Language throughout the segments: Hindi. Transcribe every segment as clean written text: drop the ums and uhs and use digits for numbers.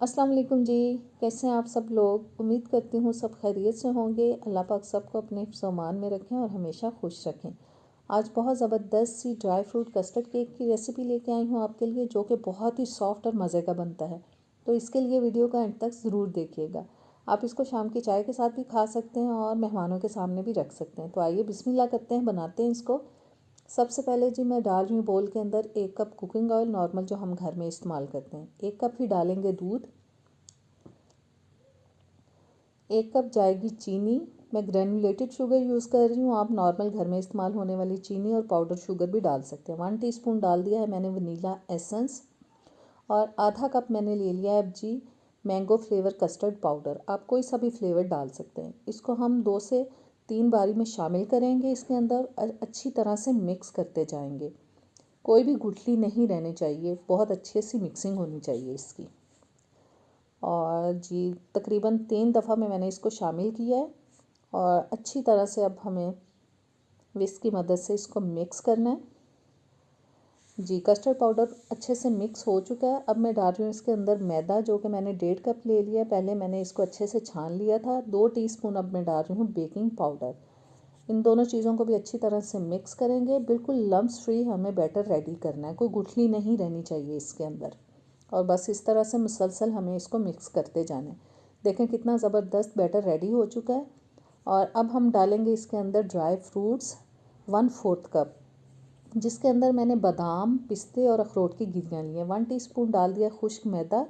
अस्सलाम वालेकुम जी। कैसे हैं आप सब लोग? उम्मीद करती हूँ सब खैरियत से होंगे। अल्लाह पाक सबको अपने सामान में रखें और हमेशा खुश रखें। आज बहुत ज़बरदस्त सी ड्राई फ्रूट कस्टर्ड केक की रेसिपी लेके आई हूँ आपके लिए, जो कि बहुत ही सॉफ्ट और मज़े का बनता है। तो इसके लिए वीडियो का एंड तक ज़रूर देखिएगा। आप इसको शाम की चाय के साथ भी खा सकते हैं और मेहमानों के सामने भी रख सकते हैं। तो आइए बिस्मिल्लाह करते हैं, बनाते हैं इसको। सबसे पहले जी मैं डाल रही हूँ बोल के अंदर 1 कप कुकिंग ऑयल, नॉर्मल जो हम घर में इस्तेमाल करते हैं। 1 कप ही डालेंगे दूध। 1 कप जाएगी चीनी। मैं ग्रेनुलेटेड शुगर यूज़ कर रही हूँ, आप नॉर्मल घर में इस्तेमाल होने वाली चीनी और पाउडर शुगर भी डाल सकते हैं। 1 टीस्पून डाल दिया है मैंने वनीला एसेंस। और आधा कप मैंने ले लिया है अब G mango flavour custard powder. आप कोई सा भी फ्लेवर डाल सकते हैं। इसको हम 2 से 3 बारी में शामिल करेंगे इसके अंदर, अच्छी तरह से मिक्स करते जाएंगे। कोई भी गुठली नहीं रहनी चाहिए, बहुत अच्छी सी मिक्सिंग होनी चाहिए इसकी। और जी तकरीबन 3 दफ़ा में मैंने इसको शामिल किया है और अच्छी तरह से अब हमें विस्क की मदद से इसको मिक्स करना है। जी कस्टर्ड पाउडर अच्छे से मिक्स हो चुका है। अब मैं डाल रही हूँ इसके अंदर मैदा, जो कि मैंने 1.5 कप ले लिया है। पहले मैंने इसको अच्छे से छान लिया था। 2 टीस्पून अब मैं डाल रही हूँ बेकिंग पाउडर। इन दोनों चीज़ों को भी अच्छी तरह से मिक्स करेंगे। बिल्कुल लम्स फ्री हमें बैटर रेडी करना है, कोई गुठली नहीं रहनी चाहिए इसके अंदर। और बस इस तरह से मुसलसल हमें इसको मिक्स करते जाना है। देखें कितना ज़बरदस्त बैटर रेडी हो चुका है। और अब हम डालेंगे इसके अंदर ड्राई फ्रूट्स 1/4 कप, जिसके अंदर मैंने बादाम, पिस्ते और अखरोट की गिरियाँ ली हैं। 1 टीस्पून डाल दिया खुश्क मैदा।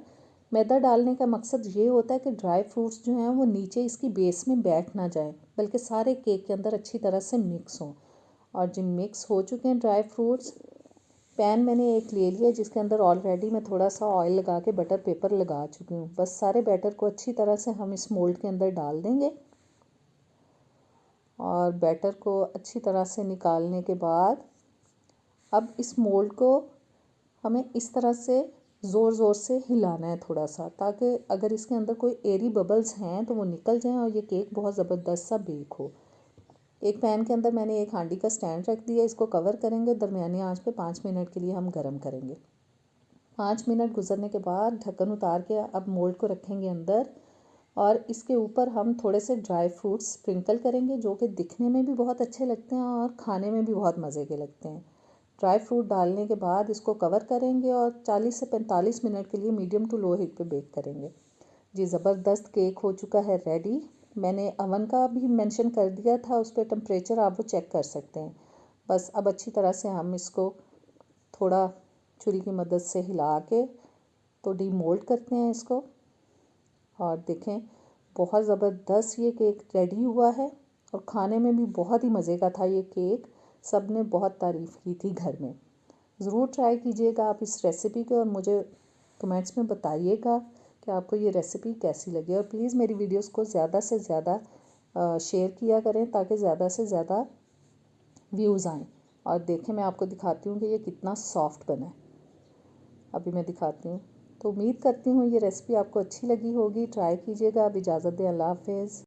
मैदा डालने का मकसद ये होता है कि ड्राई फ्रूट्स जो हैं वो नीचे इसकी बेस में बैठ ना जाएं, बल्कि सारे केक के अंदर अच्छी तरह से मिक्स हों। और जब मिक्स हो चुके हैं ड्राई फ्रूट्स, पैन मैंने एक ले लिया जिसके अंदर ऑलरेडी मैं थोड़ा सा ऑयल लगा के बटर पेपर लगा चुकी हूँ। बस सारे बैटर को अच्छी तरह से हम इस मोल्ड के अंदर डाल देंगे। और बैटर को अच्छी तरह से निकालने के बाद अब इस मोल्ड को हमें इस तरह से ज़ोर ज़ोर से हिलाना है थोड़ा सा, ताकि अगर इसके अंदर कोई एयरी बबल्स हैं तो वो निकल जाएं और ये केक बहुत ज़बरदस्त सा बेक हो। एक पैन के अंदर मैंने एक हांडी का स्टैंड रख दिया, इसको कवर करेंगे, दरमियानी आंच पे 5 मिनट के लिए हम गर्म करेंगे। 5 मिनट गुजरने के बाद ढक्कन उतार के अब मोल्ड को रखेंगे अंदर और इसके ऊपर हम थोड़े से ड्राई फ्रूट्स स्प्रिंकल करेंगे, जो कि दिखने में भी बहुत अच्छे लगते हैं और खाने में भी बहुत मज़े के लगते हैं। ड्राई फ्रूट डालने के बाद इसको कवर करेंगे और 40 से 45 मिनट के लिए मीडियम टू लो हीट पे बेक करेंगे। जी ज़बरदस्त केक हो चुका है रेडी। मैंने अवन का भी मेंशन कर दिया था, उस पर टेम्परेचर आप वो चेक कर सकते हैं। बस अब अच्छी तरह से हम इसको थोड़ा छुरी की मदद से हिला के तो डीमोल्ड करते हैं इसको। और देखें बहुत ज़बरदस्त ये केक रेडी हुआ है और खाने में भी बहुत ही मज़े का था ये केक। सब ने बहुत तारीफ़ की थी घर में। ज़रूर ट्राई कीजिएगा आप इस रेसिपी को और मुझे कमेंट्स में बताइएगा कि आपको ये रेसिपी कैसी लगी। और प्लीज़ मेरी वीडियोस को ज़्यादा से ज़्यादा शेयर किया करें ताकि ज़्यादा से ज़्यादा व्यूज़ आएँ। और देखें मैं आपको दिखाती हूँ कि ये कितना सॉफ्ट बना है। अभी मैं दिखाती हूँ। तो उम्मीद करती हूँ ये रेसिपी आपको अच्छी लगी होगी। ट्राई कीजिएगा। अब इजाज़त दें, अल्लाह हाफ़िज़।